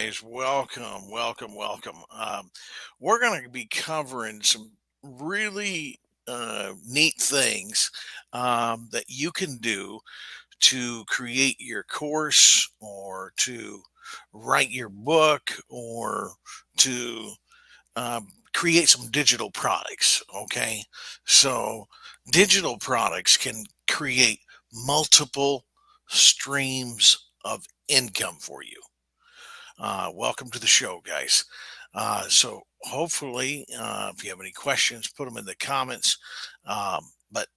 guys. Welcome, welcome, welcome. We're going to be covering some really neat things that you can do to create your course or to write your book or to create some digital products. Okay. So, digital products can create multiple streams of income for you. Welcome to the show, guys. So hopefully, if you have any questions, put them in the comments. But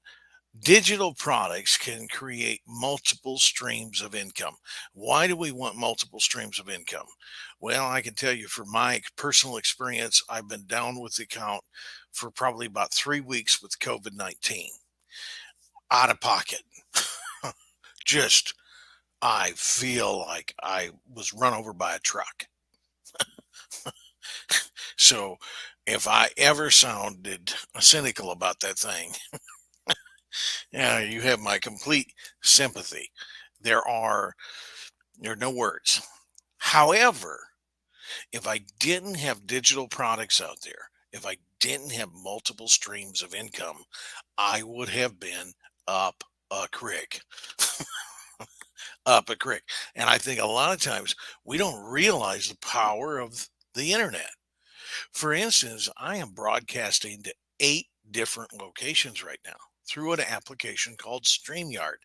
digital products can create multiple streams of income. Why do we want multiple streams of income? Well, I can tell you from my personal experience, I've been down with the account for probably about 3 weeks with COVID-19, out of pocket. Just, I feel like I was run over by a truck. So if I ever sounded cynical about that thing, yeah, you have my complete sympathy. There are there are no words. However, if I didn't have digital products out there, if I didn't have multiple streams of income, I would have been up a creek. Up a creek. And I think a lot of times we don't realize the power of the internet. For instance, I am broadcasting to 8 different locations right now through an application called StreamYard.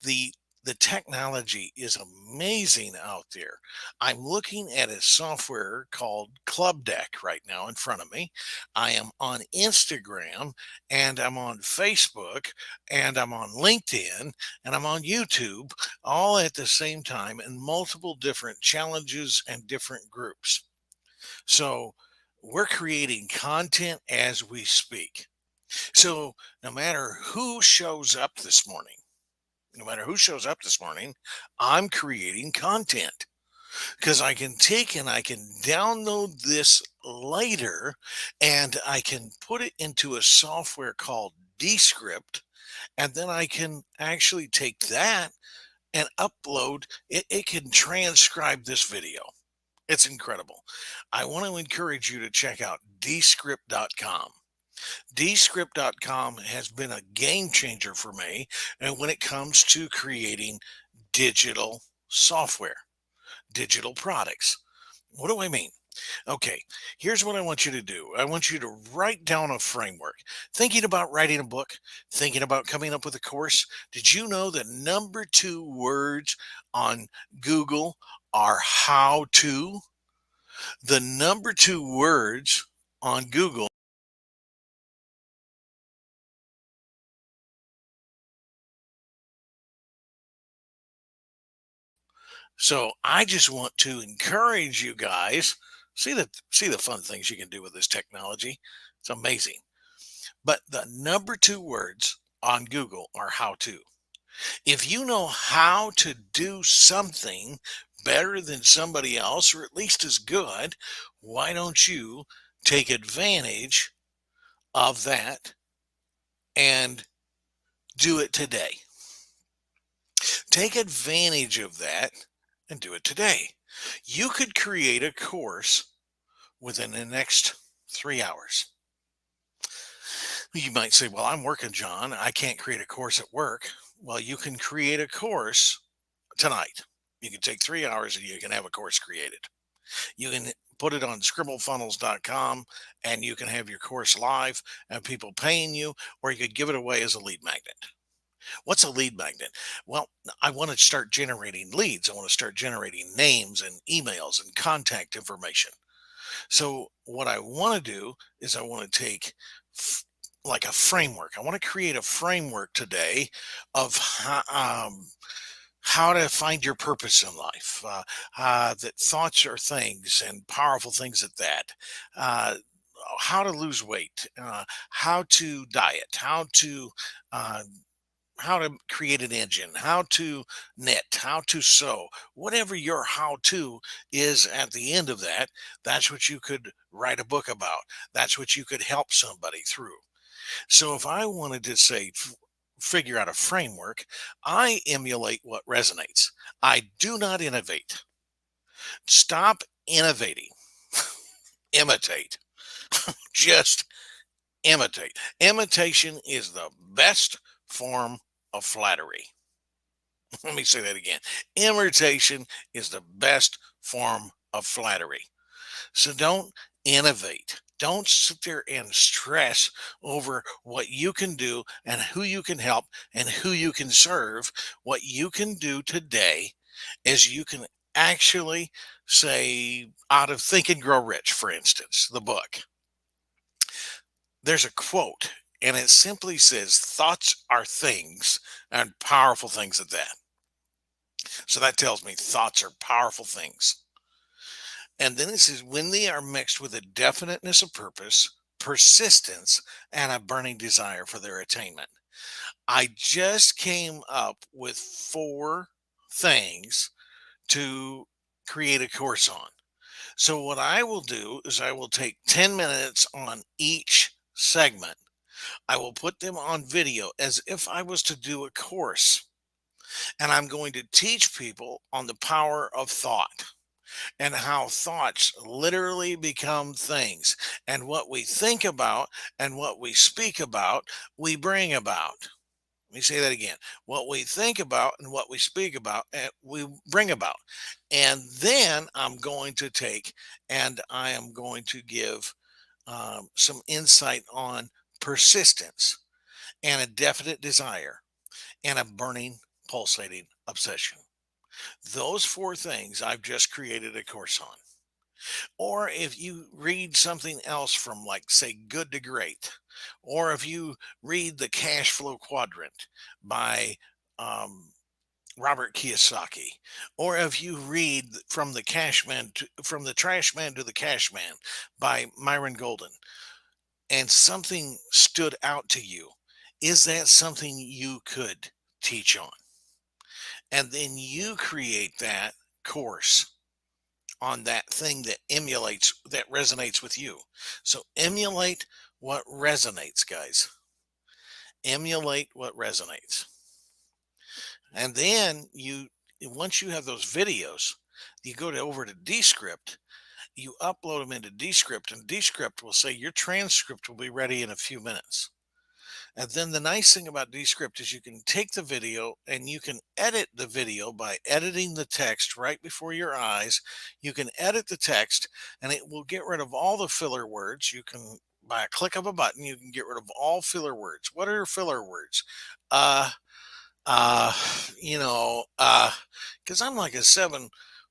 The the technology is amazing out there. I'm looking at a software called Club Deck right now in front of me. I am on Instagram and I'm on Facebook and I'm on LinkedIn and I'm on YouTube all at the same time in multiple different challenges and different groups. So we're creating content as we speak. So no matter who shows up this morning, no matter who shows up this morning, I'm creating content because I can take and I can download this later and I can put it into a software called Descript. And then I can actually take that and upload it. It can transcribe this video. It's incredible. I want to encourage you to check out descript.com. Descript.com has been a game changer for me and when it comes to creating digital software, digital products. What do I mean? Okay, here's what I want you to do. I want you to write down a framework. Thinking about writing a book, thinking about coming up with a course. Did you know the number 2 words on Google are how to? The number 2 words on Google. So I just want to encourage you guys. See the fun things you can do with this technology. It's amazing. But the number 2 words on Google are how to. If you know how to do something better than somebody else, or at least as good, why don't you take advantage of that and do it today? Take advantage of that and do it today. You could create a course within the next 3 hours. You might say, well, I'm working, John. I can't create a course at work. Well, you can create a course tonight. You can take 3 hours and you can have a course created. You can put it on scribblefunnels.com and you can have your course live and people paying you, or you could give it away as a lead magnet. What's a lead magnet? Well, I want to start generating leads. I want to start generating names and emails and contact information. So, what I want to do is I want to take like a framework. I want to create a framework today of how to find your purpose in life. That thoughts are things and powerful things at that. Uh, how to lose weight, how to diet, uh, how to create an engine, how to knit, how to sew, whatever your how to is at the end of that, that's what you could write a book about. That's what you could help somebody through. So if I wanted to say, figure out a framework, I emulate what resonates. I do not innovate. Stop innovating. Imitate. Just imitate. Imitation is the best form of flattery. Let me say that again. Imitation is the best form of flattery. So don't innovate. Don't sit there and stress over what you can do and who you can help and who you can serve. What you can do today is you can actually say, out of Think and Grow Rich, for instance, the book, there's a quote, and it simply says, thoughts are things, and powerful things at that. So that tells me thoughts are powerful things. And then it says, when they are mixed with a definiteness of purpose, persistence, and a burning desire for their attainment. I just came up with 4 things to create a course on. So, what I will do is I will take 10 minutes on each segment. I will put them on video as if I was to do a course. And I'm going to teach people on the power of thought and how thoughts literally become things. And what we think about and what we speak about, we bring about. Let me say that again. What we think about and what we speak about, we bring about. And then I'm going to take and I am going to give some insight on persistence and a definite desire and a burning, pulsating obsession. Those 4 things I've just created a course on. Or if you read something else from, like, say, Good to Great, or if you read The Cash Flow Quadrant by um, Robert Kiyosaki, or if you read From the Trash Man to the Cash Man by Myron Golden, and something stood out to you, is that something you could teach on? And then you create that course on that thing that resonates with you. So emulate what resonates, guys. Emulate what resonates. And then once you have those videos, you go over to Descript, you upload them into Descript, and Descript will say your transcript will be ready in a few minutes. And then the nice thing about Descript is you can take the video and you can edit the video by editing the text right before your eyes. You can edit the text and it will get rid of all the filler words. You can, by a click of a button, you can get rid of all filler words. What are filler words? Uh, uh, you know, because I'm like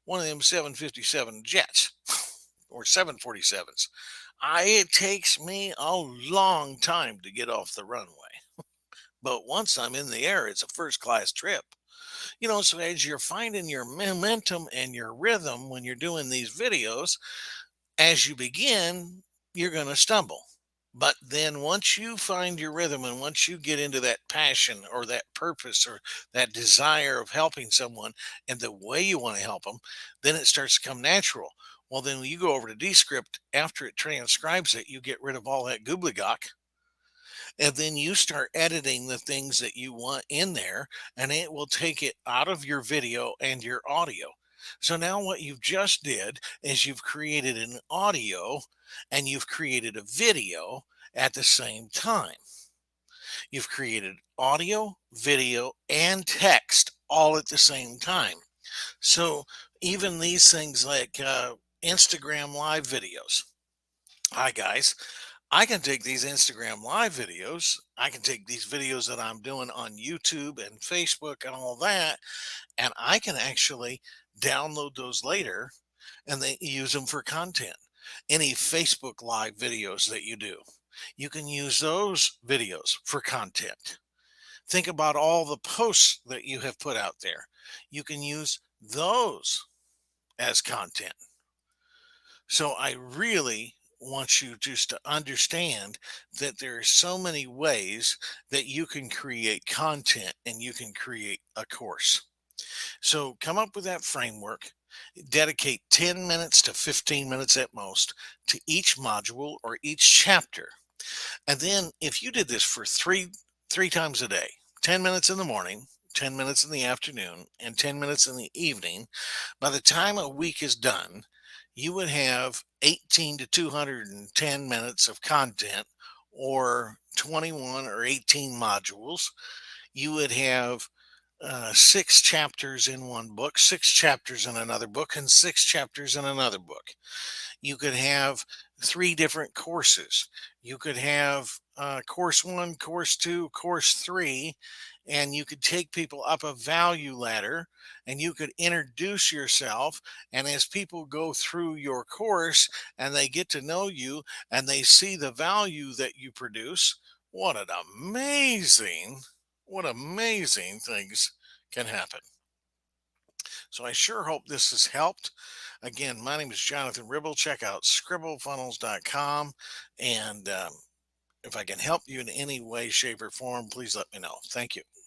one of them 757 jets or 747s. It takes me a long time to get off the runway. But once I'm in the air, it's a first class trip. So as you're finding your momentum and your rhythm when you're doing these videos, as you begin, you're going to stumble. But then once you find your rhythm and once you get into that passion or that purpose or that desire of helping someone and the way you want to help them, then it starts to come natural. Well, then when you go over to Descript, after it transcribes it, you get rid of all that gobbledygook, and then you start editing the things that you want in there, and it will take it out of your video and your audio. So now what you've just did is you've created an audio and you've created a video at the same time. You've created audio, video, and text all at the same time. So even these things like Instagram live videos. Hi, guys. I can take these Instagram live videos. I can take these videos that I'm doing on YouTube and Facebook and all that, and I can actually download those later and they use them for content. Any Facebook live videos that you do, you can use those videos for content. Think about all the posts that you have put out there. You can use those as content. So I really want you just to understand that there are so many ways that you can create content and you can create a course. So come up with that framework. Dedicate 10 minutes to 15 minutes at most to each module or each chapter. And then if you did this for three times a day, 10 minutes in the morning, 10 minutes in the afternoon, and 10 minutes in the evening, by the time a week is done, you would have 18 to 210 minutes of content, or 21 or 18 modules. You would have six chapters in one book, six chapters in another book, and six chapters in another book. You could have three different courses. You could have course one, course two, course three, and you could take people up a value ladder, and you could introduce yourself. And as people go through your course and they get to know you and they see the value that you produce, what an amazing, what amazing things can happen. So I sure hope this has helped. Again, my name is Jonathan Ribble. Check out scribblefunnels.com. And if I can help you in any way, shape, or form, please let me know. Thank you.